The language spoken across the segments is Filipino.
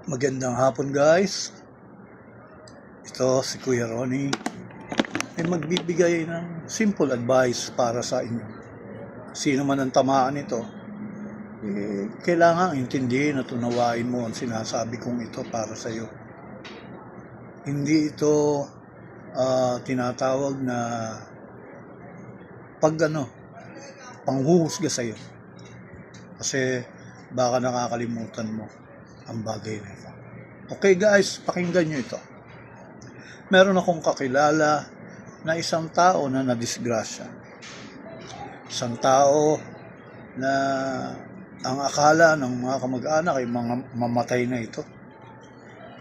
Magandang hapon guys. Ito si Kuya Ronnie ay magbibigay ng simple advice para sa inyo. Sino man ang tamaan nito, kailangan intindihin at unawain mo ang sinasabi kong ito para sa iyo. Hindi ito tinatawag na panghuhusga sa iyo. Kasi baka nakakalimutan mo ang bagay na ito. Okay guys, pakinggan nyo ito. Meron akong kakilala na isang tao na nadisgrasya. Isang tao na ang akala ng mga kamag-anak ay mamatay na ito.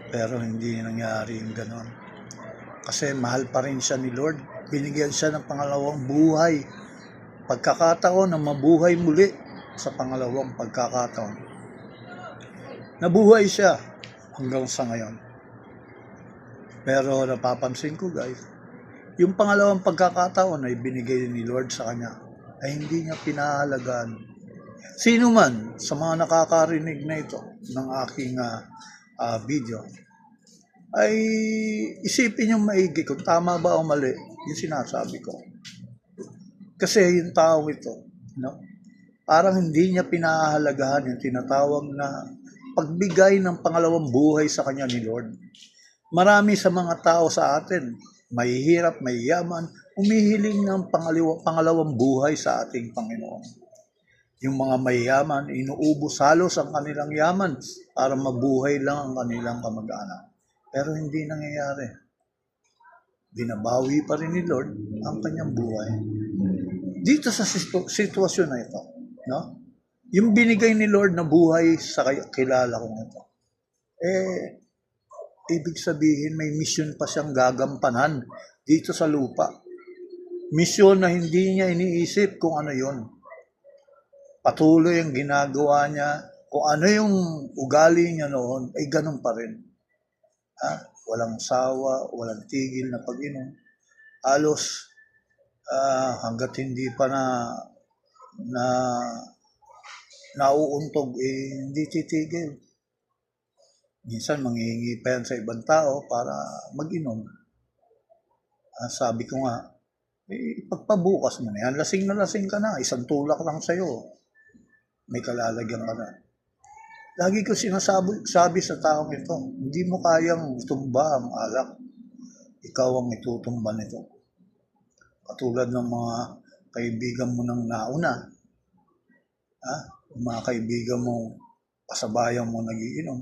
Pero hindi nangyari yung ganon. Kasi mahal pa rin siya ni Lord. Binigyan siya ng pangalawang buhay. Pagkakataon na mabuhay muli sa pangalawang pagkakataon. Nabuhay siya hanggang sa ngayon. Pero napapansin ko guys, yung pangalawang pagkakataon ay binigay ni Lord sa kanya ay hindi niya pinahalagaan. Sino man sa mga nakakarinig na ito ng aking video ay isipin yung maigi kung tama ba o mali yung sinasabi ko. Kasi yung tao ito, parang hindi niya pinahahalagahan yung tinatawag na pagbigay ng pangalawang buhay sa kanya ni Lord. Marami sa mga tao sa atin, mahihirap, mayayaman, umihiling ng pangalawang buhay sa ating Panginoon. Yung mga mayayaman, inuubos halos ang kanilang yaman para mabuhay lang ang kanilang kamag-anak. Pero hindi nangyayari. Binabawi pa rin ni Lord ang kanyang buhay. Dito sa sitwasyon na ito, yung binigay ni Lord na buhay sa kilala kong ito, ibig sabihin may mission pa siyang gagampanan dito sa lupa. Mission na hindi niya iniisip kung ano yon. Patuloy ang ginagawa niya. Kung ano yung ugali niya noon, ay ganun pa rin. Walang sawa, walang tigil na pag-inom. Halos hanggat hindi pa na nauuntog, hindi titigil. Minsan manghihingi pa yan sa ibang tao para mag-inom. Sabi ko nga, pagpabukas mo na yan, lasing na lasing ka na, isang tulak lang sa'yo, may kalalagyan ka na. Lagi ko sabi sa taong ito, hindi mo kayang tumba ang alak. Ikaw ang itutumba nito. Katulad ng mga kaibigan mo nang nauna, mga kaibigan mo, kasabayan mo nagiinom,